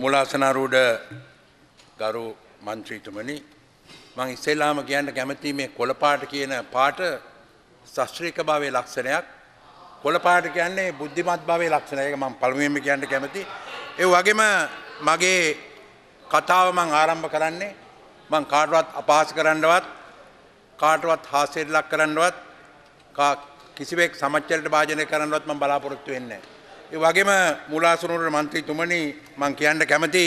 මුලාසනාරූඪ ගරු මන්ත්‍රීතුමනි මම ඉස්සෙල්ලාම කියන්න කැමති මේ කොළ පාට කියන පාට ශාස්ත්‍රීය භාවයේ ලක්ෂණයක් කොළ පාට කියන්නේ බුද්ධිමත් භාවයේ ලක්ෂණයක්. ඒක මම පළමුවෙන්ම කියන්න කැමති. ඒ වගේම මගේ කතාව මම ආරම්භ කරන්නේ මම කාටවත් අපහාස කරන්නවත් කාටවත් හාස්‍යයට ලක් කරන්නවත් කිසිවෙක් සමච්චලට භාජනය කරන්නවත් මම බලාපොරොත්තු වෙන්නේ නැහැ. ඒ වගේම මුලාසනාරූඪ මන්ත්‍රීතුමනි මම කියන්න කැමති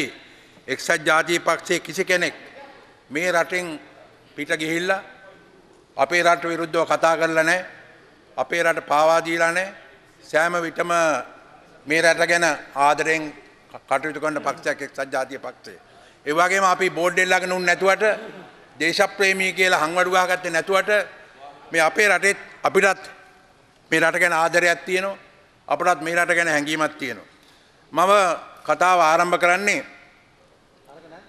එක්සත් ජාතික පක්ෂයේ කිසි කෙනෙක් මේ රටෙන් පිට ගිහිල්ලා අපේ රට විරුද්ධව කතා කරලා නැහැ. අපේ රට පාවා දීලා නැහැ. සෑම විටම මේ රට ගැන ආදරෙන් කටයුතු කරන පක්ෂයක් එක්සත් ජාතික පක්ෂය. ඒ වගේම අපි බෝඩ් එක ළඟ නුන් නැතුවට දේශප්‍රේමී කියලා හංවඩු ගහගත්තේ නැතුවට මේ අපේ රටෙත් අපිටත් මේ රට ගැන ආදරයක් තියෙනවා. අපටත් මේ රට ගැන හැඟීමක් තියෙනවා. මම කතාව ආරම්භ කරන්නේ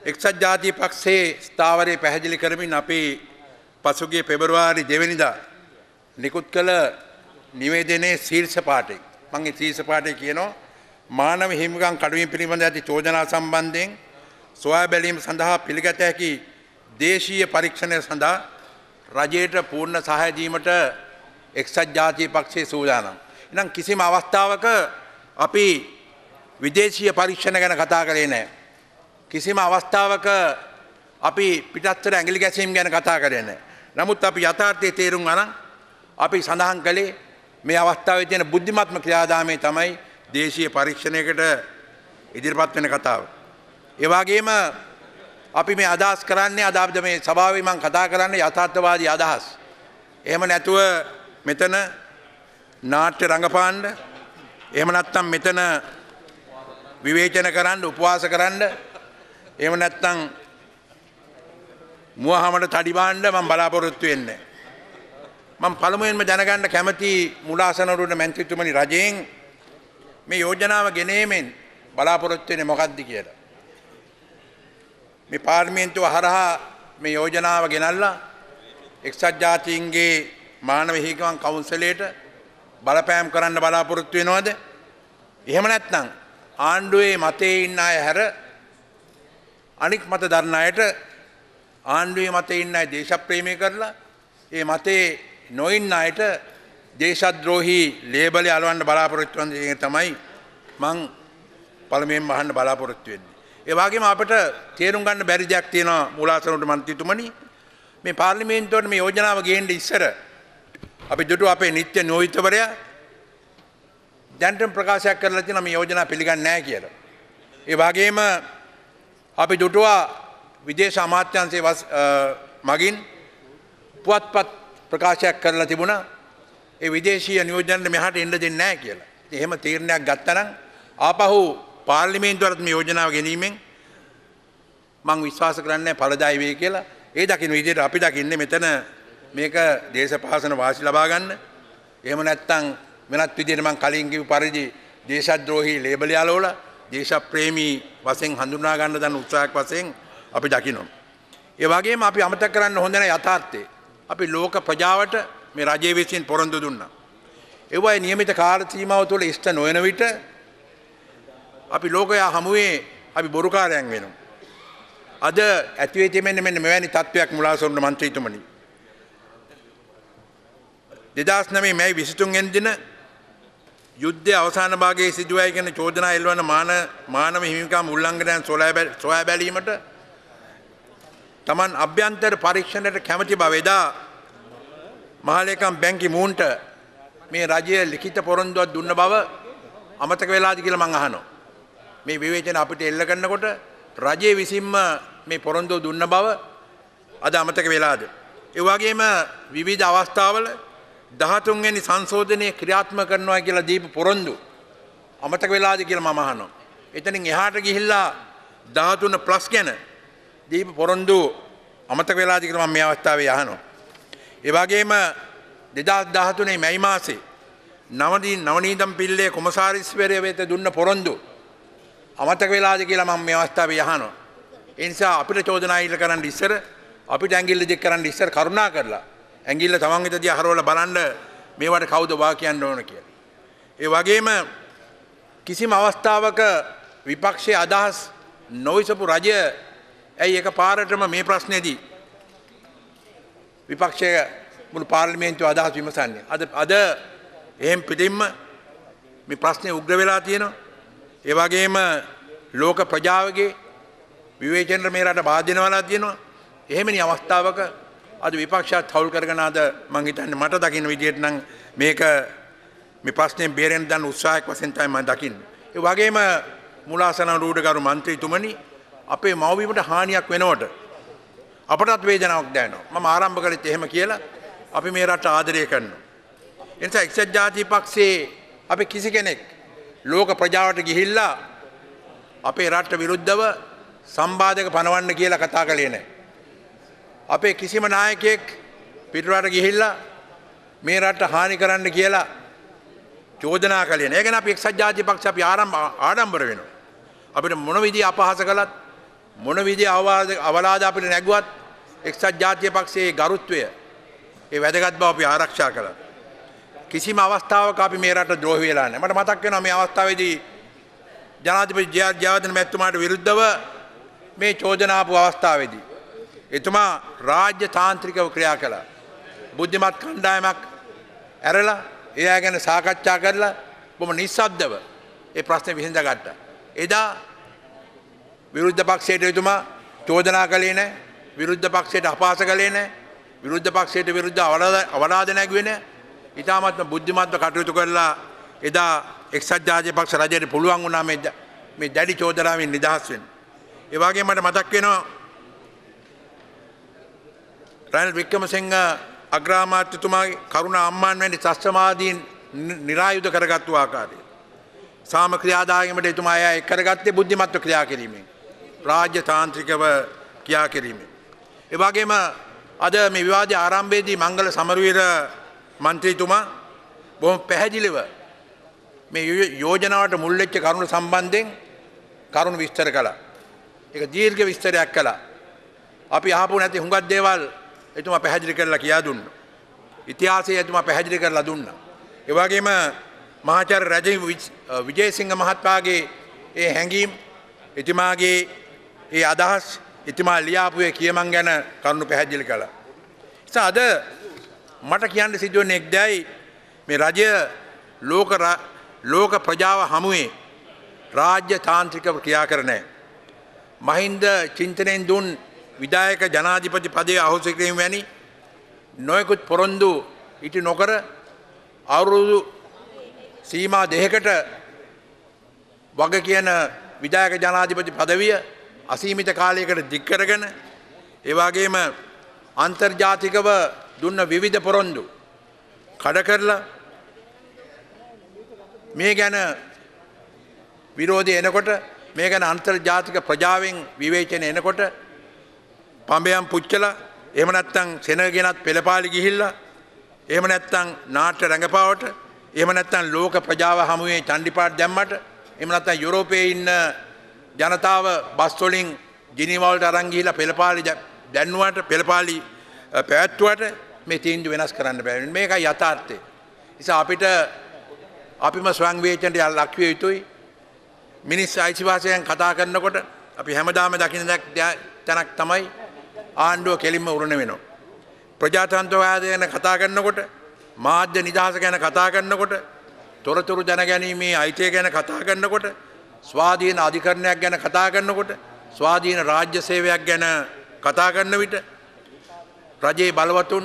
එක්සත් ජාතික පක්ෂයේ ස්ථාවරය පැහැදිලි කරමින් අපි පසුගිය පෙබරවාරි 2 වෙනිදා නිකුත් කළ නිවේදනයේ ශීර්ෂ පාඨය. මම ඒ ශීර්ෂ පාඨය කියනවා මානව හිමිකම් කඩවීම පිළිබඳ ඇති චෝදනා සම්බන්ධයෙන් සොයා බැලීම සඳහා පිළිගත හැකි දේශීය පරීක්ෂණය සඳහා රජයට පූර්ණ සහාය දීමට එක්සත් ජාතික පක්ෂයේ සූදානම්. එහෙනම් කිසිම අවස්ථාවක අපි විදේශීය පරීක්ෂණ ගැන කතා කරේ නැහැ. කිසිම අවස්ථාවක අපි පිටස්තර ඇඟිලි ගැසීම් ගැන කතා කරේ නැහැ. නමුත් අපි යථාර්ථයේ තේරුම් අරන් අපි සඳහන් කළේ මේ අවස්ථාවේ තියෙන බුද්ධිමත්ම ක්‍රියාදාමයේ තමයි දේශීය පරීක්ෂණයකට ඉදිරිපත් වෙන කතාව. ඒ වගේම අපි මේ අදහස් කරන්නේ අද අපිට මේ සභාවේ මම කතා කරන්නේ යථාර්ථවාදී අදහස්. එහෙම නැතුව මෙතන නාට්‍ය රංගපාන්න එහෙම නැත්නම් මෙතන විවේචන කරන්න උපවාස කරන්න එහෙම නැත්නම් මුවහමඩ තඩි බාන්න මම බලාපොරොත්තු වෙන්නේ. මම පළමුවෙන්ම දැනගන්න කැමති මුලාසනාරූඪ මන්ත්‍රීතුමනි රජයෙන් මේ යෝජනාව ගෙනීමෙන් බලාපොරොත්තු වෙන්නේ මොකක්ද කියලා. මේ පාර්ලිමේන්තුව හරහා මේ යෝජනාව ගෙනල්ලා එක්සත් ජාතීන්ගේ මානව හිමිකම් කවුන්සිලයට බලපෑම් කරන්න බලාපොරොත්තු වෙනවද? එහෙම නැත්නම් ආණ්ඩුවේ මතයේ ඉන්න අය හැර අනික් මත දරන අයට ආණ්ඩුවේ මතයේ ඉන්න අය දේශප්‍රේමී කරලා ඒ මතේ නොඉන්න අයට දේශද්‍රෝහී ලේබලය අලවන්න බලාපොරොත්තු වෙන දේ තමයි මං පළමුවෙන්ම අහන්න බලාපොරොත්තු වෙන්නේ. ඒ වගේම අපිට තේරුම් ගන්න බැරි දෙයක් තියෙනවා මුලාසනාරූඪ මන්ත්‍රීතුමනි. මේ පාර්ලිමේන්තුවට මේ යෝජනාව ගේන්න ඉස්සර අපි දුටු අපේ නිත්‍ය නෝයිතවරයා දැන්ටම ප්‍රකාශයක් කරලා තියෙනවා මේ යෝජනාව පිළිගන්නේ නැහැ කියලා. ඒ වගේම අපි දුටුවා විදේශ අමාත්‍යාංශයේ මගින් පුවත්පත් ප්‍රකාශයක් කරලා තිබුණා ඒ විදේශීය නියෝජනට මෙහාට එන්න දෙන්නේ නැහැ කියලා. ඉතින් එහෙම තීරණයක් ගත්තා නම් ආපහු පාර්ලිමේන්තුවට මේ යෝජනාව ගෙනීමෙන් මම විශ්වාස කරන්නේ ඵලදායී වෙයි කියලා. ඒ දකින්න විදිහට අපි දකින්නේ මෙතන මේක දේශපාලන වාසි ලබා ගන්න. එහෙම නැත්නම් වෙනත් විදිහට මම කලින් කිව්ව පරිදි දේශද්‍රෝහී ලේබල් යාලවලා දේශප්‍රේමී වශයෙන් හඳුනා ගන්න දන්න උත්සාහයක් වශයෙන් අපි දකිනවා. ඒ වගේම අපි අමතක කරන්න හොඳ නැහැ යථාර්ථය. අපි ලෝක ප්‍රජාවට මේ රජයේ විසින් පොරොන්දු දුන්නා. ඒ වගේ නියමිත කාල සීමාව තුළ ඉෂ්ට නොවන විට අපි ලෝකයා හමුවේ අපි බොරුකාරයන් වෙනවා. අද ඇති වෙ තිබෙන්නේ මෙන්න මෙවැනි තත්ත්වයක් මුලාසනාරූඪ මන්ත්‍රීතුමනි. 2009 මැයි 23 වෙනි දින යුද්ධයේ අවසාන භාගයේ සිදුවයි කියන චෝදනා එල්වන මානව හිමිකම් උල්ලංඝනයන් සොයා බැලීමට තමන් අභ්‍යන්තර පරීක්ෂණයට කැමැති බව එදා මහලේකම් බැංකි මූන්ට මේ රජය ලිඛිත පොරොන්දුවක් දුන්න බව අමතක වෙලාද කියලා මම අහනවා. මේ විවේචන අපිට එල්ල කරනකොට රජයේ විසින්ම මේ පොරොන්දුව දුන්න බව අද අමතක වෙලාද? ඒ වගේම විවිධ අවස්ථාවල 13 වෙනි සංශෝධනයේ ක්‍රියාත්මක කරනවා කියලා දීපු පොරොන්දු අමතක වෙලාද කියලා මම අහනවා. එතනින් එහාට ගිහිල්ලා 13+ ගැන දීපු පොරොන්දු අමතක වෙලාද කියලා මම මේ අවස්ථාවේ අහනවා. ඒ වගේම 2013 මැයි මාසේ නවනීතම් පිල්ලේ කොමසාරිස්වරයා වෙත දුන්න පොරොන්දු අමතක වෙලාද කියලා මම මේ අවස්ථාවේ අහනවා. ඒ නිසා අපිට චෝදනා ඉල්ල කරන්න ඉස්සර අපිට ඇඟිල්ල දික් කරන්න ඉස්සර කරුණා කරලා ඇඟිල්ල තමන් වෙත දිහා හරවලා බලන්න මේවට කවුද වා කියන්න ඕන කියලා. ඒ වගේම කිසිම අවස්ථාවක විපක්ෂයේ අදහස් නොවිසපු රජය ඇයි එකපාරටම මේ ප්‍රශ්නේදී විපක්ෂයේ මුළු පාර්ලිමේන්තුව අදහස් විමසන්නේ? අද එහෙම් පිටින්ම මේ ප්‍රශ්නේ උග්‍ර වෙලා තියෙනවා. ඒ වගේම ලෝක ප්‍රජාවගේ විවේචනට මේ රට බාධා වෙනවා තියෙනවා. එහෙමනි අවස්ථාවක අද විපක්ෂයත් හවුල් කරගෙන අද මං හිතන්නේ මට දකින්න විදියට නම් මේක මේ ප්‍රශ්නේ බේරෙන්න දන්න උත්සාහයක් වශයෙන් තමයි මම දකින්නේ. ඒ වගේම මුලාසන රූඩගරු මන්ත්‍රීතුමනි අපේ මව්බිමට හානියක් වෙනවට අපටත් වේදනාවක් දැනෙනවා. මම ආරම්භ කළෙත් එහෙම කියලා අපි මේ රට ආදරය කරනවා. ඒ නිසා එක්සත් ජාතික පක්ෂයේ අපි කිසි කෙනෙක් ලෝක ප්‍රජාවට ගිහිල්ලා අපේ රට විරුද්ධව සම්බාධක පනවන්න කියලා කතා කළේ නැහැ. අපේ කිසිම නායකයෙක් පිටරට ගිහිල්ලා මේ රට හානි කරන්න කියලා චෝදනා කළේ නැහැ. ඒ ගැන අපි එක්සත් ජාතික පක්ෂ අපි ආඩම්බර වෙනවා. අපිට මොන විදිය අපහාස කළත් මොන විදිය අවලාද අපිට නැගුවත් එක්සත් ජාතික පක්ෂයේ ගරුත්වය ඒ වැදගත් බව අපි ආරක්ෂා කළා. කිසිම අවස්ථාවක අපි මේ රට ද්‍රෝහි වෙලා නැහැ. මට මතක් වෙනවා මේ අවස්ථාවේදී ජනාධිපති ජයවර්ධන මැතිතුමාට විරුද්ධව මේ චෝදනා ආපු අවස්ථාවේදී එතුමා රාජ්‍ය තාන්ත්‍රිකව ක්‍රියා කළා. බුද්ධිමත් කණ්ඩායමක් ඇරලා ඒ අය ගැන සාකච්ඡා කරලා බොහොම නිස්සද්දව ඒ ප්‍රශ්නේ විසඳගත්තා. එදා විරුද්ධ පක්ෂයට එතුමා චෝදනා කළේ නැහැ. විරුද්ධ පක්ෂයට අපහාස කළේ නැහැ. විරුද්ධ පක්ෂයට විරුද්ධ අවලාද නැගුවේ නැහැ. ඊටාත්ම බුද්ධිමත්ව කටයුතු කරලා එදා එක්සත් ජාතික පක්ෂ රජයට පුළුවන් වුණා මේ දැඩි චෝදනාවෙන් නිදහස් වෙන්න. ඒ වගේම මට මතක් වෙනවා රනිල් වික්‍රමසිංහ අග්‍රාමාත්‍යතුමාගේ කරුණා අම්මාන් වැනි ත්‍රස්තවාදීන් නිරායුධ කරගත්තු ආකාරය. සාම ක්‍රියාදායමට එතුමා එය කරගත්තේ බුද්ධිමත්ව ක්‍රියා කිරීමෙන්. රාජ්‍ය තාන්ත්‍රිකව ක්‍රියා කිරීමෙන්. ඒ වගේම අද මේ විවාදයේ ආරම්භයේදී මංගල සමරවීර මන්ත්‍රීතුමා බොහොම පැහැදිලිව මේ යෝජනාවට මුල් වෙච්ච කරුණු සම්බන්ධයෙන් කරුණු විස්තර කළා. ඒක දීර්ඝ විස්තරයක් කළා. අපි අහපු නැති හුඟක් දේවල් එතුමා පැහැදිලි කරලා කියා දුන්නා. ඉතිහාසය එතුමා පැහැදිලි කරලා දුන්නා. ඒ වගේම මහාචාර්ය රජීව් විජේසිංහ මහත්මයාගේ ඒ හැඟීම් එතුමාගේ ඒ අදහස් එතුමා ලියාපු ඒ කියමන් ගැන කරුණු පැහැදිලි කළා. ඉතින් අද මට කියන්න සිදු වෙන එක් දෙයයි මේ රජය ලෝක ප්‍රජාව හමුවේ රාජ්‍ය තාන්ත්‍රිකව ක්‍රියා කරන්නේ. මහින්ද චින්තනයෙන් දුන් විධායක ජනාධිපති පදයේ අහෝසි කිරීම වැනි නොයෙකුත් පොරොන්දු ඉටු නොකර අවුරුදු සීමා දෙකකට වග කියන විධායක ජනාධිපති පදවිය අසීමිත කාලයකට දික් කරගෙන ඒ වගේම අන්තර්ජාතිකව දුන්න විවිධ පොරොන්දු කඩ කරලා මේ ගැන විරෝධය එනකොට මේ ගැන අන්තර්ජාතික ප්‍රජාවෙන් විවේචන එනකොට පඹයන් පුච්චලා එහෙම නැත්නම් සෙනගෙනත් පෙළපාලි ගිහිල්ලා එහෙම නැත්නම් නාට්‍ය රංගපාවට එහෙම නැත්නම් ලෝක ප්‍රජාව හමුවේ චණ්ඩිපාට දැම්මට එහෙම නැත්නම් යුරෝපයේ ඉන්න ජනතාව බස් වලින් ජිනීවා වලට අරන් ගිහිල්ලා පෙළපාලි දැන්නුවට පෙළපාලි පැවැත්වුවට මේ තීන්දුව වෙනස් කරන්න බෑ. මේකයි යථාර්ථය. නිසා අපිට අපිම ස්වයං වේචනට ලක් විය යුතුයි. මිනිස් අයිතිවාසිකම් කතා කරනකොට අපි හැමදාම දකින්න තැනක් තමයි ආණ්ඩුව කෙලින්ම උරණ වෙනවා. ප්‍රජාතන්ත්‍රවාදය ගැන කතා කරනකොට මාධ්‍ය නිදහස ගැන කතා කරනකොට තොරතුරු දැනගැනීමේ අයිතිය ගැන කතා කරනකොට ස්වාධීන අධිකරණයක් ගැන කතා කරනකොට ස්වාධීන රාජ්‍ය සේවයක් ගැන කතා කරන විට රජයේ බලවතුන්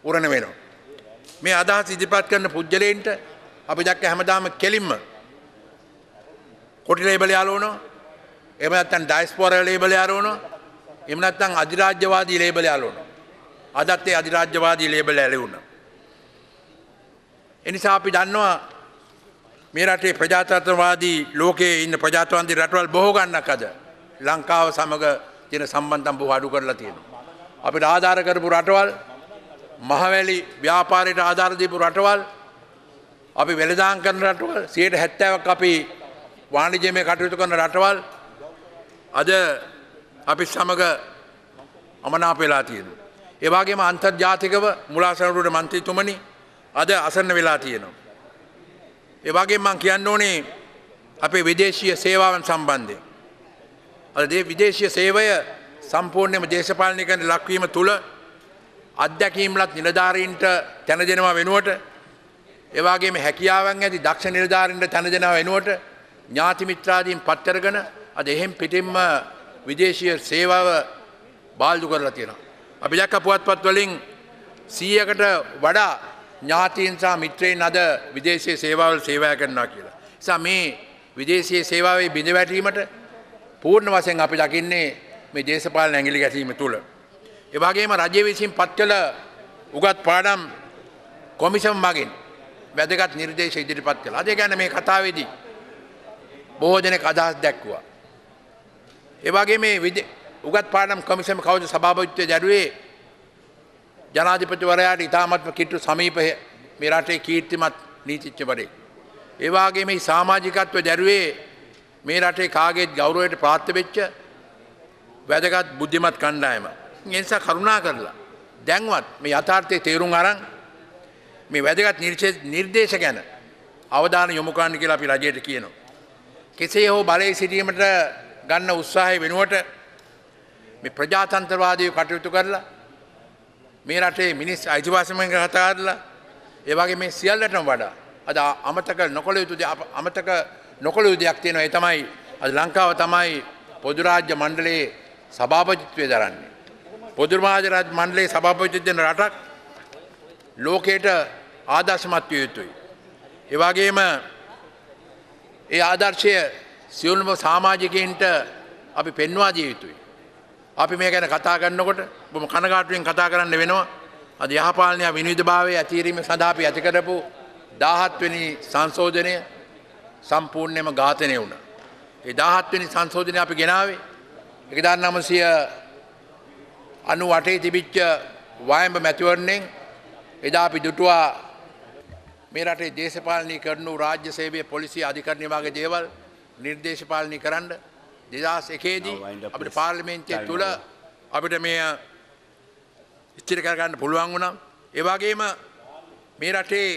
උරණ වෙනවා. මේ අදහස් ඉදිරිපත් කරන පුජ්‍යලයන්ට අපි දැක්ක හැමදාම කෙලින්ම කොටි ලේබල් යාලවනවා. එහෙම නැත්නම් ඩයස්පොරා ලේබල් යාලවනවා. එහෙම නැත්නම් අධිරාජ්‍යවාදී ලේබල් යාලවනවා. අදත් ඒ අධිරාජ්‍යවාදී ලේබල් යාලුණා. ඒ නිසා අපි දන්නවා මේ රටේ ප්‍රජාතන්ත්‍රවාදී ලෝකයේ ඉන්න ප්‍රජාතන්ත්‍රවාදී රටවල් බොහෝ ගන්නක් අද ලංකාව සමග තියෙන සම්බන්ධම් බොහෝ අඩු කරලා තියෙනවා. අපිට ආධාර කරපු රටවල් මහවැලි ව්‍යාපාරයට ආධාර දීපු රටවල් අපි වෙළඳාම් කරන රටවල් 70%ක් අපි වාණිජ්‍යමය කටයුතු කරන රටවල් අද අපි සමග අමනාප වෙලා තියෙනවා. ඒ වගේම අන්තර්ජාතිකව මුලාසනරුවේ මන්ත්‍රීතුමනි අද අසන්න වෙලා තියෙනවා. ඒ වගේම මම කියන්න ඕනේ අපේ විදේශීය සේවාවන් සම්බන්ධයෙන් අද විදේශීය සේවය සම්පූර්ණයෙන්ම දේශපාලනීකරණ ලක්වීම තුළ අධ්‍යක්ීම්ලත් නිලධාරීන්ට තැන දෙනවා වෙනුවට ඒ වගේම හැකියාවන් ඇති දක්ෂ නිලධාරීන්ට තැන දෙනවා වෙනුවට ඥාති මිත්‍රාදීන් පත් කරගෙන අද එහෙම් පිටින්ම විදේශීය සේවාව බාල්දු කරලා තියෙනවා. අපි දැක්ක පුවත්පත් වලින් 100කට වඩා ඥාතීන් සහ මිත්‍රයින් අද විදේශීය සේවාවල සේවය කරනවා කියලා. නිසා මේ විදේශීය සේවාවේ බිඳ වැටීමට පූර්ණ වශයෙන් අපි දකින්නේ මේ දේශපාලන ඇඟිලි ගැසීම තුළ. ඒ වගේම රජය විසින් පත් කළ උගත් පාඩම් කොමිසම් මගින් වැදගත් නිර්දේශ ඉදිරිපත් කළා. අද ගැන මේ කතාවේදී බොහෝ දෙනෙක් අදහස් දැක්වුවා. ඒ වගේ මේ උගත් පාඩම් කොමිසම කවුද සභාපතිත්වය දැරුවේ ජනාධිපතිවරයාට ඉතාමත්ම කිට්ටු සමීප මේ රටේ කීර්තිමත් නීතිඥවරයෙක්. ඒ වගේ මේ සමාජිකත්වය දැරුවේ මේ රටේ කාගේත් ගෞරවයට පාත්‍ර වෙච්ච වැදගත් බුද්ධිමත් කණ්ඩායම. ඒ නිසා කරුණා කරලා දැන්වත් මේ යථාර්ථයේ තේරුම් අරන් මේ වැදගත් නිර්දේශ ගැන අවධානය යොමු කරන්න කියලා අපි රජයට කියනවා. කෙසේ හෝ බලයේ සිටීමට ගන්න උත්සාහය වෙනුවට මේ ප්‍රජාතන්ත්‍රවාදීව කටයුතු කරලා මේ රටේ මිනිස් අයිතිවාසිකම් ගැන කතා කරලා ඒ වගේ මේ සියල්ලටම වඩා අද අමතක නොකළ යුතු දෙයක් තියෙනවා. ඒ තමයි අද ලංකාව තමයි පොදු රාජ්‍ය මණ්ඩලයේ සභාපතිත්වය දරන්නේ. පොදු රාජ්‍ය මණ්ඩලයේ සභාපතිත්වය දෙන රටක් ලෝකයට ආදර්ශමත් විය යුතුයි. ඒ වගේම ඒ ආදර්ශය සියලුම සමාජිකයින්ට අපි පෙන්වා දිය යුතුයි. අපි මේ ගැන කතා කරනකොට බොහොම කනගාටුවෙන් කතා කරන්න වෙනවා. අද යහපාලනය විනිවිදභාවය ඇතිරීම සඳහා අපි ඇති කරපු 17 වෙනි සංශෝධනය සම්පූර්ණයෙන්ම ඝාතනය වුණා. ඒ 17 වෙනි සංශෝධනය අපි ගෙනාවේ 1998 තිබිච්ච වයඹ මැතිවරණයෙන් එදා අපි දුටුවා මේ රටේ දේශපාලනීකරණ වූ රාජ්‍ය සේවය පොලිසිය අධිකරණය වගේ දේවල් නිර්දේශපාලනී කරන්න 2001 දී අපිට පාර්ලිමේන්තුවේ තුල අපිට මේ ඉස්තිර කරගන්න පුළුවන් වුණා. ඒ වගේම මේ රටේ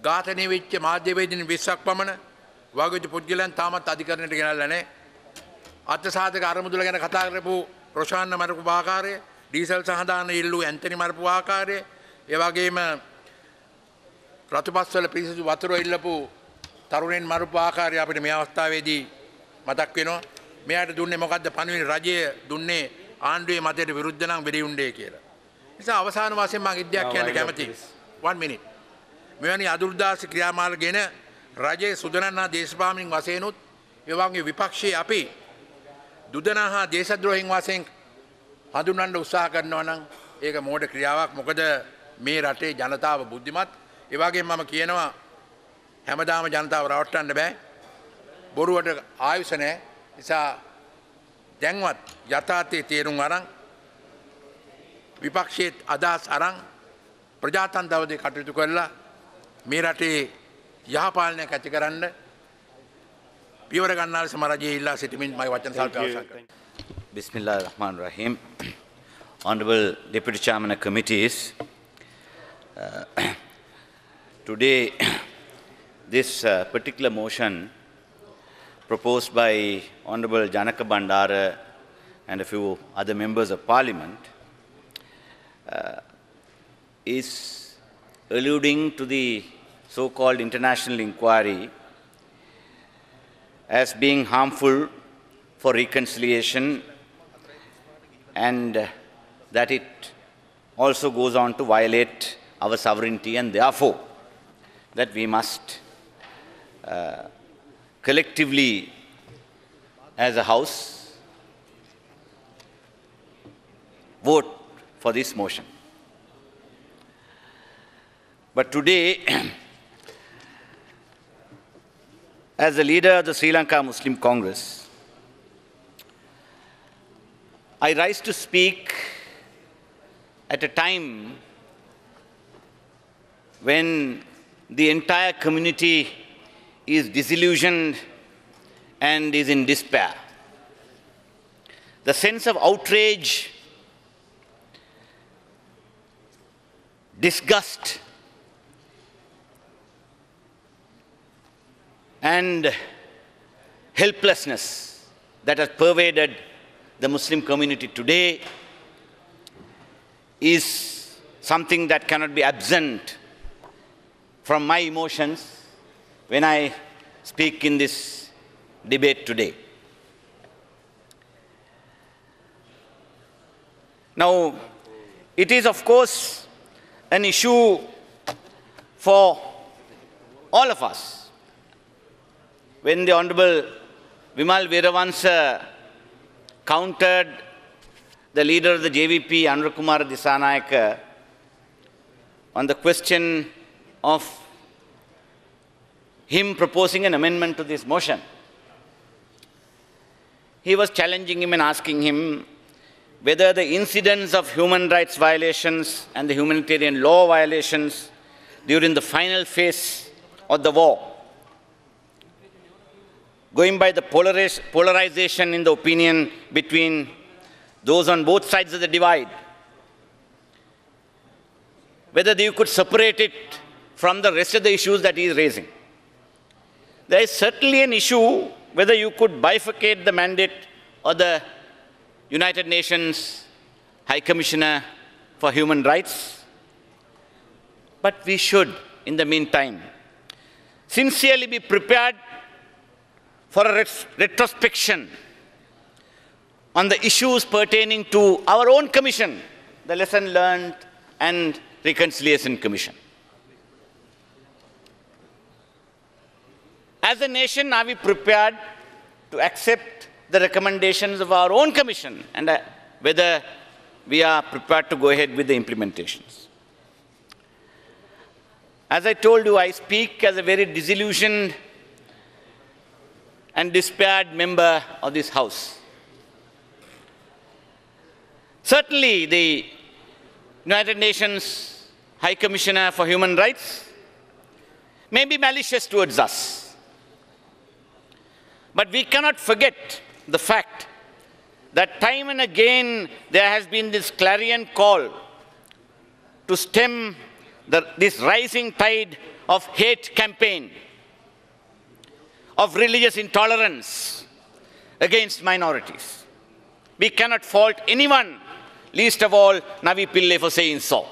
ඝාතනය වෙච්ච මාධ්‍යවේදීන් 20ක් පමණ වගකිව පුද්ගලයන් තාමත් අධිකරණයට ගෙනල්ලා නැහැ. අත්සාධක අරමුදල ගැන කතා කරපු රොෂාන්න මරපු ආකාරය, ඩීසල් සහදාන ඉල්ලු ඇන්තනි මරපු ආකාරය, ඒ වගේම රතුපස්වල පිරිසිදු වතුර ඉල්ලපු තරුණයන් මරපු ආකාරය අපිට මේ අවස්ථාවේදී මතක් වෙනවා. මෙයාට දුන්නේ මොකද්ද? පණිවිඩ රජය දුන්නේ ආණ්ඩුවේ මතයට විරුද්ධ නම් වෙරි උණ්ඩේ කියලා. නිසා අවසාන වශයෙන් මම ඉද්දයක් කියන්න කැමතියි. 1 minute. මෙවැනි අදුර්දාස ක්‍රියාමාර්ග ගැන රජයේ සුදනන්නා දේශපාලනින් වශයෙන් උත් ඒ වගේ විපක්ෂයේ අපි දුදනා හා දේශද්‍රෝහීන් වශයෙන් හඳුන්වන්න උත්සාහ කරනවා නම් ඒක මෝඩ ක්‍රියාවක්. මොකද මේ රටේ ජනතාව බුද්ධිමත්. ඒ වගේම මම කියනවා හැමදාම ජනතාව රවට්ටන්න බෑ. බොරුවට ආයුෂ නැහැ. නිසා දැන්වත් යථාර්ථයේ තේරුම් අරන් විපක්ෂයේ අදහස් අරන් ප්‍රජාතන්ත්‍රවාදී කටයුතු කරලා මේ රටේ යහපාලනයක් ඇති කරන්න පියවර ගන්නා ලෙස රජයේ ඉල්ලා සිටමින් මගේ වචන සල්ප අවසන් කරනවා. Bismillah ar-Rahman ar-Rahim. Honorable Deputy Chairman of Committees, today this particular motion proposed by Honorable Janaka Bandara and a few other members of Parliament is alluding to the so-called international inquiry as being harmful for reconciliation, and that it also goes on to violate our sovereignty, and therefore that we must collectively as a house vote for this motion. But today, as the leader of the Sri Lanka Muslim Congress, I rise to speak at a time when the entire community is disillusioned and is in despair. The sense of outrage, disgust, and helplessness that has pervaded the Muslim community today is something that cannot be absent from my emotions when I speak in this debate today. Now, it is of course an issue for all of us. When the Honorable Vimal Veeravansa countered the leader of the JVP, Anurakumara Dissanayake, on the question of him proposing an amendment to this motion, he was challenging him and asking him whether the incidents of human rights violations and the humanitarian law violations during the final phase of the war, going by the polarization in the opinion between those on both sides of the divide, whether you could separate it from the rest of the issues that he is raising. There is certainly an issue whether you could bifurcate the mandate of the United Nations High Commissioner for Human Rights. But we should, in the meantime, sincerely be prepared for a retrospection on the issues pertaining to our own commission, the Lesson Learned and Reconciliation Commission. As a nation, are we prepared to accept the recommendations of our own commission and whether we are prepared to go ahead with the implementations? As I told you, I speak as a very disillusioned and despaired member of this House. Certainly, the United Nations High Commissioner for Human Rights may be malicious towards us. But we cannot forget the fact that time and again there has been this clarion call to stem this rising tide of hate campaign, of religious intolerance against minorities. We cannot fault anyone, least of all Navi Pillai, for saying so.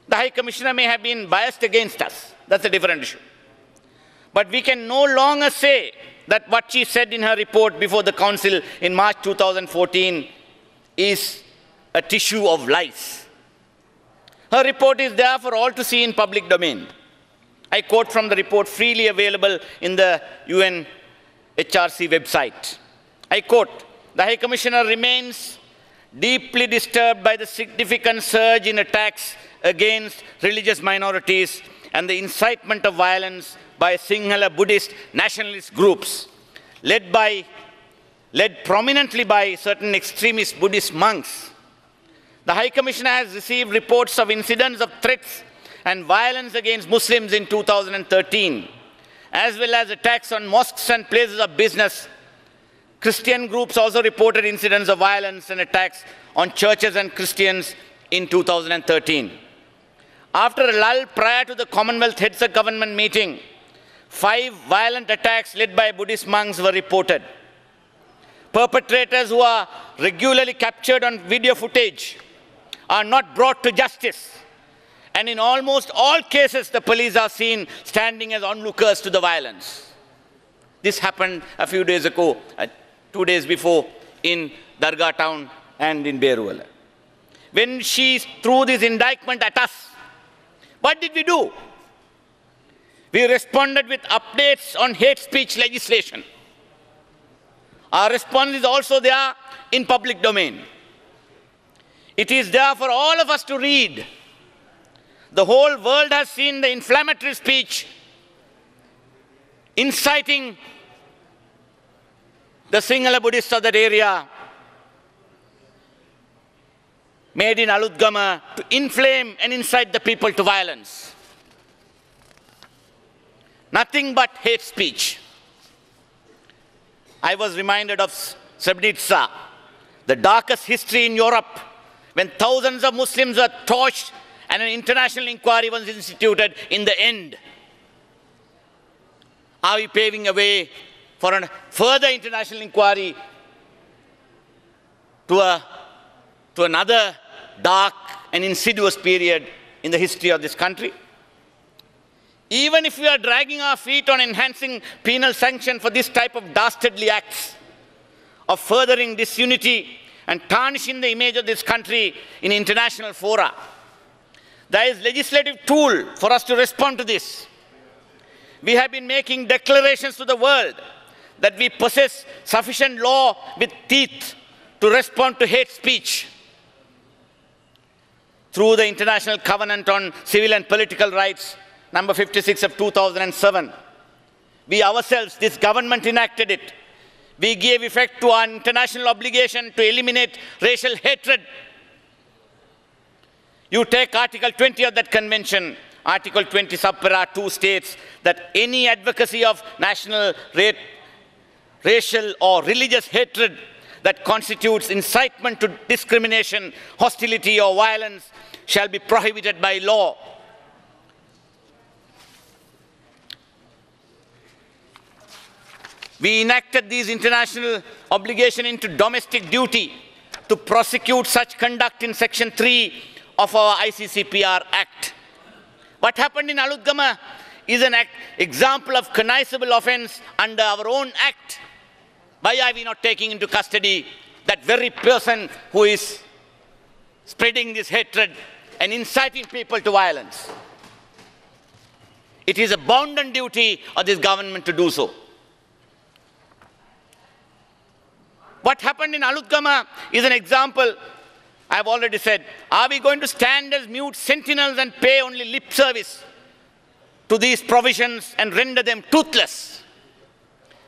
The High Commissioner may have been biased against us. That's a different issue. But we can no longer say that what she said in her report before the Council in March 2014 is a tissue of lies. Her report is there for all to see in public domain. I quote from the report freely available in the UNHRC website. I quote, "The High Commissioner remains deeply disturbed by the significant surge in attacks against religious minorities and the incitement of violence by Sinhala Buddhist nationalist groups, led prominently by certain extremist Buddhist monks. The High Commissioner has received reports of incidents of threats and violence against Muslims in 2013, as well as attacks on mosques and places of business. Christian groups also reported incidents of violence and attacks on churches and Christians in 2013. After a lull prior to the Commonwealth Heads of Government meeting, 5 violent attacks led by Buddhist monks were reported. Perpetrators who are regularly captured on video footage are not brought to justice. And in almost all cases, the police are seen standing as onlookers to the violence." This happened a few days ago, 2 days before, in Dargah town and in Beruwala. When she threw this indictment at us, what did we do? We responded with updates on hate speech legislation. Our response is also there in public domain. It is there for all of us to read. The whole world has seen the inflammatory speech inciting the Sinhala Buddhists of that area, made in Alutgama, to inflame and incite the people to violence. Nothing but hate speech. I was reminded of Srebrenica, the darkest history in Europe, when thousands of Muslims were torched and an international inquiry was instituted in the end. Are we paving a way for a further international inquiry to another dark and insidious period in the history of this country. Even if we are dragging our feet on enhancing penal sanction for this type of dastardly acts of furthering disunity and tarnishing the image of this country in international fora, there is legislative tool for us to respond to this. We have been making declarations to the world that we possess sufficient law with teeth to respond to hate speech. Through the International Covenant on Civil and Political Rights, number 56 of 2007, we ourselves, this government enacted it. We gave effect to our international obligation to eliminate racial hatred. You take Article 20 of that convention. Article 20 subpara 2 states that any advocacy of national, racial or religious hatred that constitutes incitement to discrimination, hostility or violence shall be prohibited by law. We enacted these international obligations into domestic duty to prosecute such conduct in Section 3 of our ICCPR Act. What happened in Alutgama is an example of cognizable offence under our own Act. Why are we not taking into custody that very person who is spreading this hatred and inciting people to violence? It is a bounden duty of this government to do so. What happened in Alutgama is an example. I have already said, are we going to stand as mute sentinels and pay only lip service to these provisions and render them toothless?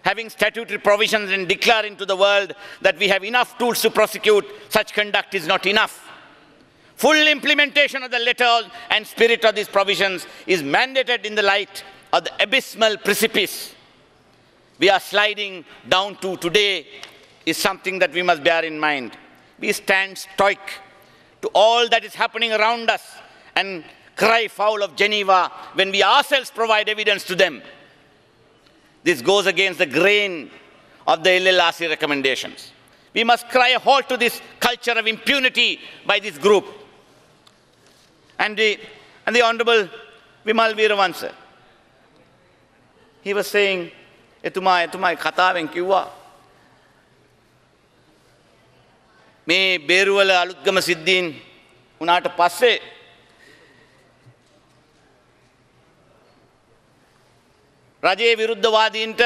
Having statutory provisions and declaring to the world that we have enough tools to prosecute such conduct is not enough. Full implementation of the letter and spirit of these provisions is mandated in the light of the abysmal precipice we are sliding down to today is something that we must bear in mind. We stand stoic to all that is happening around us and cry foul of Geneva when we ourselves provide evidence to them. This goes against the grain of the LLRC recommendations. We must cry a halt to this culture of impunity by this group. And the Honorable Vimal Weerawansa, he was saying, එතුමා කතාවෙන් කිව්වා මේ බේරුවල අලුත්ගම සිද්ධීන් උනාට පස්සේ රජයේ විරුද්ධවාදීන්ට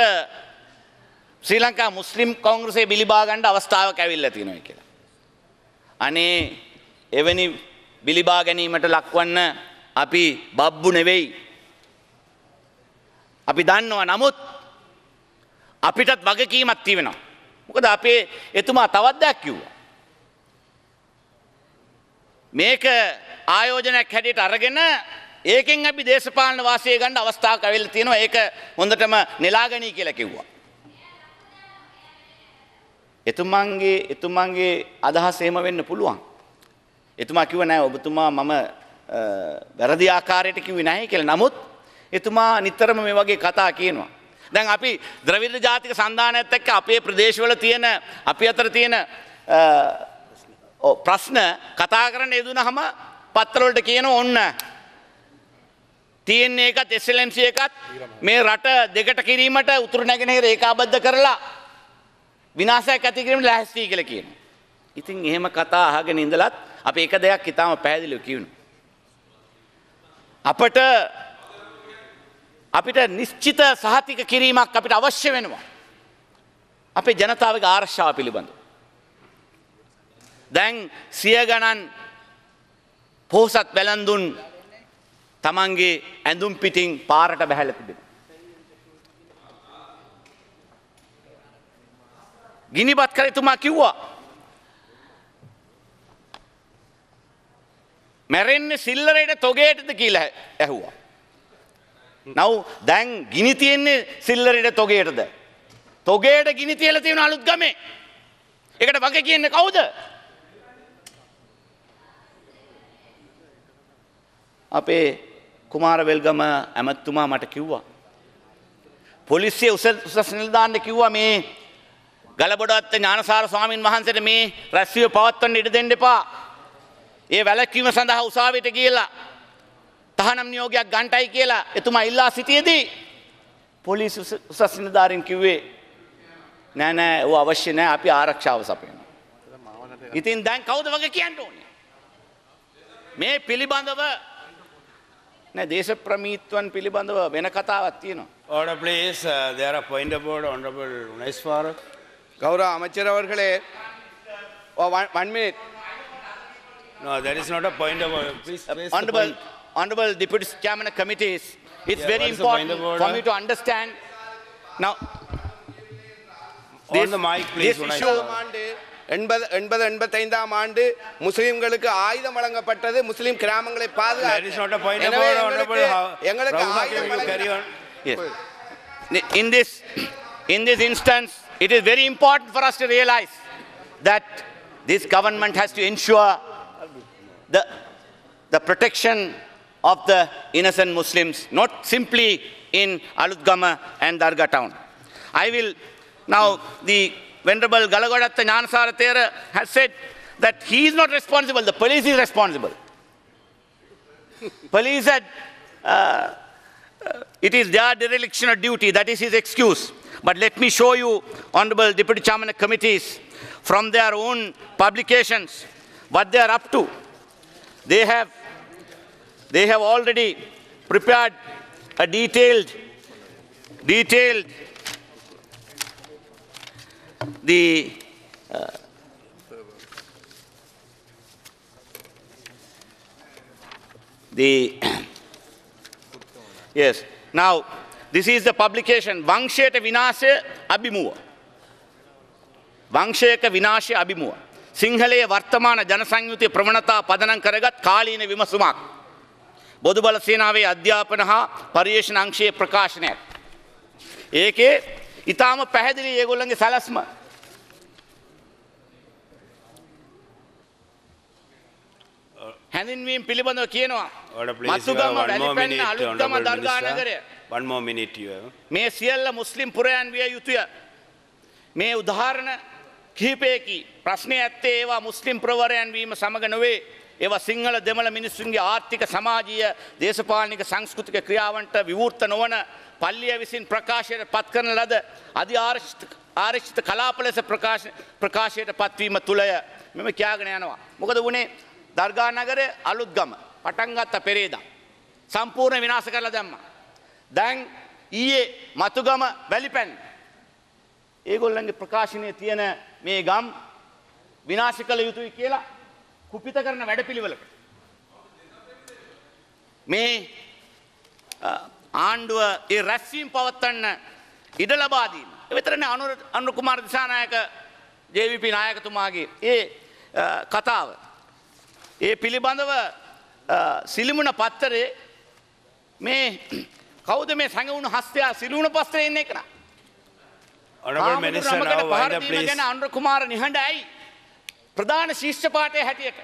ශ්‍රී ලංකා මුස්ලිම් කොංග්‍රසයේ බිලිබා ගන්න අවස්ථාවක් ඇවිල්ලා තියෙනවා කියලා. අනේ එවැනි බිලිබා ගැනීමට ලක්වන්න අපි බබ්බු නෙවෙයි. අපි දන්නවා නමුත් අපිටත් වගකීමක් තියෙනවා. මොකද අපේ එතුමා තවත් දෙයක් කිව්වා. මේක ආයෝජනයක් හැටියට අරගෙන ඒකෙන් අපි දේශපාලන වාසිය ගන්න අවස්ථාවක් ඇවිල්ලා තියෙනවා. ඒක හොඳටම නෙලාගනී කියලා කිව්වා. එතුමන්ගේ අදහස එහෙම වෙන්න පුළුවන්. එතුමා කිව්ව නෑ ඔබතුමා මම වැරදි ආකාරයට කිව්වේ නැහැ කියලා. නමුත් එතුමා නිතරම මේ වගේ කතා කියනවා. දැන් අපි ද්‍රවිඩ ජාතික සන්ධානයත් එක්ක අපේ ප්‍රදේශවල තියෙන අපි අතර තියෙන ප්‍රශ්න කතා කරන්න යෙදුනහම පත්‍ර වලට කියන ඕන්න TNA එකත් SLMC එකත් මේ රට දෙකට කිරීමට උතුරු නැගෙනහිර ඒකාබද්ධ කරලා විනාශයක් ඇති කිරීමට ලැහැස්ති කියලා කියනවා. ඉතින් එහෙම කතා අහගෙන ඉඳලත් අපි එක දෙයක් ඊටාම පැහැදිලිව කියනවා. අපිට නිශ්චිත සහතික කිරීමක් අපිට අවශ්‍ය වෙනවා. අපේ ජනතාවගේ ආරක්ෂාව පිළිබඳව. දැන් සිය ගණන් පොහොසත් වැළඳුන් තමන්ගේ ඇඳුම් පිටින් පාරට බැහැලා තිබෙනවා. ගිනිබත් කර එතුමා කිව්වා මැරෙන්නේ සිල්ලරේට තොගේටද කියලා ඇහුවා. නව් දැන් ගිනි තියෙන්නේ සිල්ලරේට තොගේටද? තොගේට ගිනි තියලා තියෙන අලුත්ගමේ. ඒකට වග කියන්නේ කවුද? අපේ කුමාර වෙල්ගම ඇමතුමා මට කිව්වා පොලිසිය උසස් නිලධාරීන් කිව්වා මේ ගලබඩවත්ත ඥානසාර ස්වාමින් වහන්සේට මේ රැස්වීම පවත්වන්න ඉඩ දෙන්න එපා. ඒ වැළැක්වීම සඳහා උසාවියට ගියලා තහනම් නියෝගයක් ගන්නටයි කියලා එතුමා ඉල්ලා සිටියේදී පොලිස් උසස් නිලධාරීන් කිව්වේ නෑ නෑ ਉਹ අවශ්‍ය නෑ අපි ආරක්ෂාව සපයනවා. ඉතින් දැන් කවුද වගේ කියන්න ඕනේ? මේ පිළිබඳව නෑ දේශ ප්‍රමීත්වන් පිළිබඳව වෙන කතාවක් තියෙනවා. Order please, there are point of order, Honorable Unais Farooq. கௌரவ அமைச்சர் அவர்களே, 1 minute. No, that is not a point of order. Please, place the point. Honorable Deputy Chairman of Committees, it's very what is the point important of order? for me to understand. Now, On the mic, please, this Unais issue- Farooq. 85ஆம் ஆண்டு முஸ்லிம்களுக்கு ஆயுதம் வழங்கப்பட்டது முஸ்லிம் கிராமங்களை That is not a point of எனவே order, Honorable. எங்களுக்கு Rahul, ஆயுதம் you carry on. yes. In this instance, it is very important for us to realize that this government has to ensure the protection of the innocent Muslims, not simply in Alutgama and Darga town. I will now, the Venerable Galagodatta Gnanasara Thera has said that he is not responsible, the police is responsible. Police had, it is their dereliction of duty, that is his excuse. But let me show you, Honorable Deputy Chairman of Committees, from their own publications, what they are up to. They have already prepared a detailed yes. Now, this is the publication, Vangsheta Vinashya Abhimuva. Vangsheka Vinashya Abhimuva. සිංහලයේ වර්තමාන ජනසංයුතිය ප්‍රවණතා පදනම් කරගත් කාලීන විමසුමක්. බොදුබල සේනාවේ අධ්‍යාපන හා පරිශන අංශයේ ප්‍රකාශනයක්. ඒකේ ඊටාම පැහැදිලි ඒගොල්ලන්ගේ සැලැස්ම. හැඳින්වීම පිළිබඳව කියනවා. Order please. මත්තුගම One more Welipenna minute, Aluthgama Honorable Dharga Minister. නගරය. 1 more minute you have. මේ සියල්ල මුස්ලිම් පුරයන් විය යුතුය. මේ උදාහරණ කිහිපයකි ප්‍රශ්නය ඇත්තේ ඒවා මුස්ලිම් ප්‍රවරයන් වීම සමග නොවේ. ඒවා සිංහල දෙමළ මිනිස්සුන්ගේ ආර්ථික සමාජීය දේශපාලනික සංස්කෘතික ක්‍රියාවන්ට විවෘත නොවන පල්ලිය විසින් ප්‍රකාශයට පත් කරන ලද අධි ආරක්ෂිත කලාප ලෙස ප්‍රකාශයට පත්වීම තුළය මෙම කියාගෙන යනවා. මොකද වුණේ දර්ගා නගරය අලුත්ගම පටන් ගත්ත පෙරේදා සම්පූර්ණ විනාශ කරලා දැම්මා. දැන් ඊයේ මතුගම වැලිපැන්න ඒගොල්ලන්ගේ ප්‍රකාශනයේ තියෙන මේ ගම් විනාශ කළ යුතුයි කියලා කුපිත කරන වැඩපිළිවෙලකට මේ ආණ්ඩුව ඒ රැස්වීම පවත්වන්න ඉඩ ලබා දීම. ඒ විතරනේ අනුර කුමාර දිසානායක ජේ.වී.පී නායකතුමාගේ ඒ කතාව. ඒ පිළිබඳව සිලිමුණ පත්තරේ මේ කවුද මේ සංගුණ හස්තයා සිලිමුණ පත්තරේ ඉන්නේ කෙනා? Honorable Minister, now wind up please. ගැන අනුර කුමාර නිහඬයි ප්‍රධාන ශිෂ්‍ය පාඨයේ හැටියට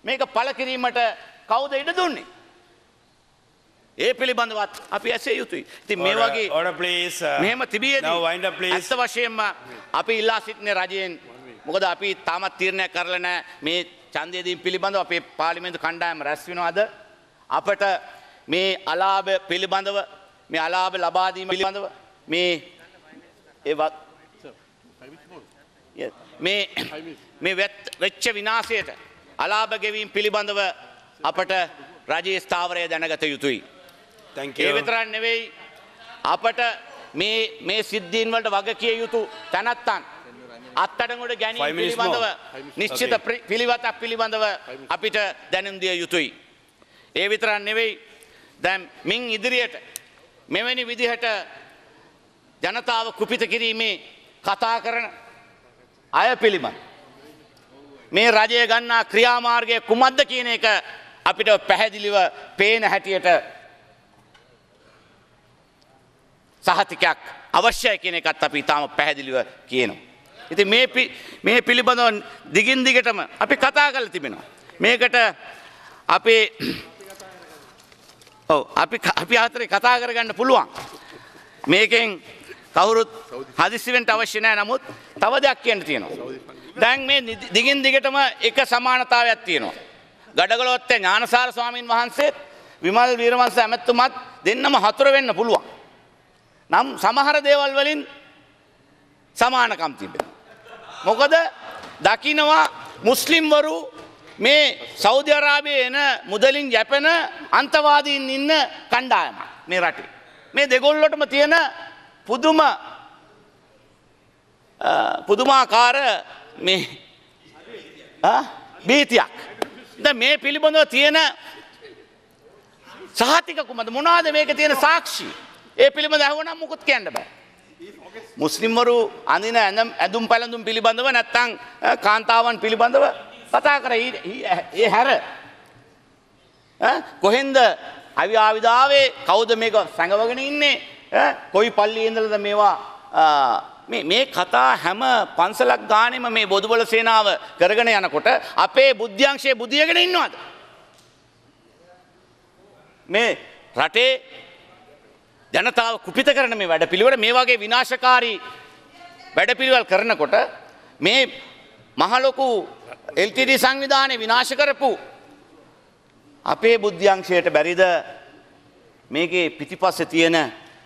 මේක පළ කිරීමට කවුද ඉඩ දුන්නේ? ඒ පිළිබඳවත් අපි ඇසිය යුතුයි. ඉතින් මේ වගේ Order please. මෙහෙම තිබියදී Now wind up please. ඇත්ත වශයෙන්ම අපි ඉල්ලා සිටින රජයෙන් මොකද අපි තාමත් තීරණයක් කරලා නැහැ මේ ඡන්දය දීම පිළිබඳව අපේ පාර්ලිමේන්තු කණ්ඩායම රැස් වෙනවද අපට මේ අලාභ පිළිබඳව මේ අලාභ ලබා දීම පිළිබඳව මේ මේ වෙච්ච විනාශයට අලාභ ගෙවීම පිළිබඳව අපට රජයේ ස්ථාවරය දැනගත යුතුයි. Thank A you. විතරක් නෙවෙයි අපට මේ සිද්ධීන් වලට වග කිය යුතු තැනැත්තන් අත්අඩංගුවට ගැනීම 5 minutes පිළිබඳව more. නිශ්චිත පිළිවෙතක් පිළිබඳව අපිට දැනුම් දිය යුතුයි. ඒ විතරක් නෙවෙයි දැන් මින් ඉදිරියට මෙවැනි විදිහට ජනතාව කුපිත කිරීමේ කතා කරන අය පිළිබඳ මේ රජය ගන්නා ක්‍රියාමාර්ගය කුමක්ද කියන එක අපිට පැහැදිලිව පේන හැටියට සහතිකයක් අවශ්‍යයි කියන එකත් අපි තාම පැහැදිලිව කියනවා. ඉතින් මේ පිළිබඳව දිගින් දිගටම අපි කතා කරලා තිබෙනවා. මේකට අපි අතරේ කතා කරගන්න පුළුවන්. මේකෙන් කවුරුත් හදිසිවෙන්ට අවශ්‍ය නැහැ. නමුත් තව දෙයක් කියන්න තියෙනවා. දැන් මේ දිගින් දිගටම එක සමානතාවයක් තියෙනවා. ගඩගලොත්තේ ඥානසාර ස්වාමීන් වහන්සේත් විමල් වීරවංශ ඇමැතුමත් දෙන්නම හතුර වෙන්න පුළුවන්. නම් සමහර දේවල් වලින් සමානකම් තිබෙනවා. මොකද දකින්නවා මුස්ලිම්වරු මේ සෞදි අරාබියේ එන මුදලින් යැපෙන අන්තවාදීන් ඉන්න කණ්ඩායමක් මේ රටේ. මේ දෙගොල්ලටම තියෙන පුදුමාකාර මේ බීතියක්. දැන් මේ පිළිබඳව තියෙන සහතික කුමද මොනවාද මේක තියෙන සාක්ෂි? ඒ පිළිබඳව අහුවනම් මොකුත් කියන්න බෑ. මුස්ලිම්වරු අඳින ඇඳුම් පැළඳුම් පිළිබඳව නැත්නම් කාන්තාවන් පිළිබඳව කතා කරේ. ඒ හැර කොහෙන්ද අවිදාවේ කවුද මේක සංගවගෙන ඉන්නේ? කොයි පල්ලියේ ඉඳලාද මේවා මේ කතා හැම පන්සලක් ගානෙම මේ බොදුබල සේනාව කරගෙන යනකොට අපේ බුද්ධ්‍යංශයේ බුදියගෙන ඉන්නවද? මේ රටේ ජනතාව කුපිත කරන මේ වැඩපිළිවෙල මේ වගේ විනාශකාරී වැඩපිළිවෙල කරනකොට මේ මහලොකු LTD සංවිධානය විනාශ කරපු අපේ බුද්ධ්‍යංශයට බැරිද මේකේ පිටිපස්සේ තියෙන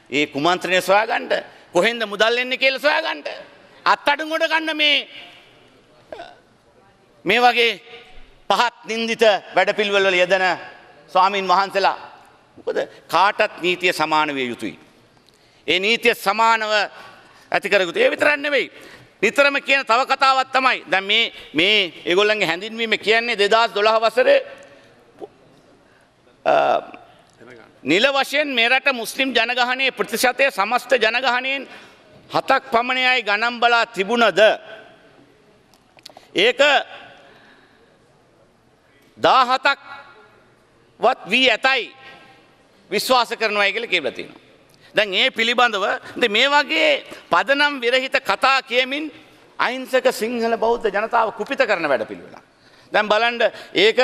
ඒ කුමන්ත්‍රණය සොයාගන්න? කොහෙන්ද මුදල් එන්නේ කියලා සොයාගන්න? අත්අඩංගුවට ගන්න මේ වගේ පහත් නින්දිත වැඩපිළිවෙල වල යෙදෙන ස්වාමින් වහන්සේලා. මොකද කාටත් නීතිය සමාන විය යුතුයි. ඒ නීතිය සමානව ඇති කරගුතු. ඒ විතරක් නෙවෙයි. නිතරම කියන තව කතාවක් තමයි. දැන් මේ ඒගොල්ලන්ගේ හැඳින්වීම කියන්නේ 2012 වසරේ නිල වශයෙන් මේ රට මුස්ලිම් ජනගහනයේ ප්‍රතිශතය සමස්ත ජනගහනයෙන් 7ක් පමණයි ගණන් බලා තිබුණද ඒක 17ක් වත් වී ඇතයි විශ්වාස කරනවා කියලා කියලා තියෙනවා. දැන් මේ පිළිබඳව මේ වගේ පදනම් විරහිත කතා කියමින් අහිංසක සිංහල බෞද්ධ ජනතාව කුපිත කරන වැඩපිළිවෙලක්. දැන් බලන්න ඒක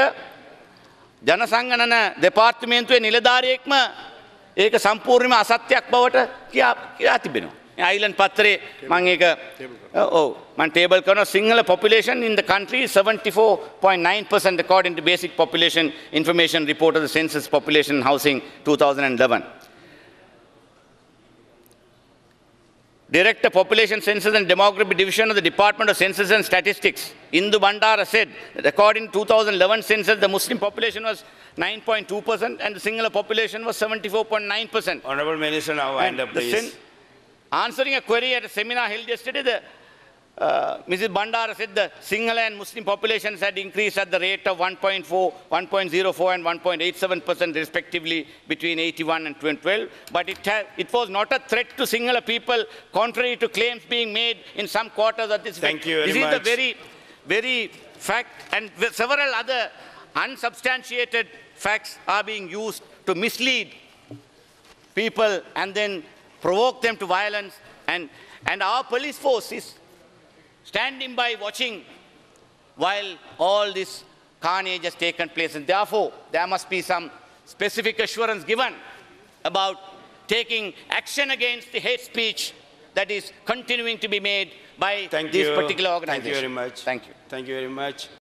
ජනසංගණන දෙපාර්තමේන්තුවේ නිලධාරියෙක්ම ඒක සම්පූර්ණයෙන්ම අසත්‍යයක් බවට කියා තිබෙනවා. අයිලන්ඩ් පත්‍රයේ මම ඒක මම ටේබල් කරනවා. Sinhala population in the country is 74.9% according to basic population information report of the census population housing 2011. Director Population Census and Demography Division of the Department of Census and Statistics, Indu Bandara, said that according to 2011 census, the Muslim population was 9.2% and the Sinhala population was 74.9%. Honorable Minister, now wind up, please. Answering a query at a seminar held yesterday, Mrs. Bandara said the Sinhala and Muslim populations had increased at the rate of 1.4, 1.04 and 1.87% respectively between 81 and 2012. But it was not a threat to Sinhala people, contrary to claims being made in some quarters of this. Thank you very much. This is the very fact, and several other unsubstantiated facts are being used to mislead people and then provoke them to violence. And our police force is standing by watching while all this carnage has taken place, and therefore there must be some specific assurance given about taking action against the hate speech that is continuing to be made by this particular organization. Thank you very much. Thank you. Thank you very much.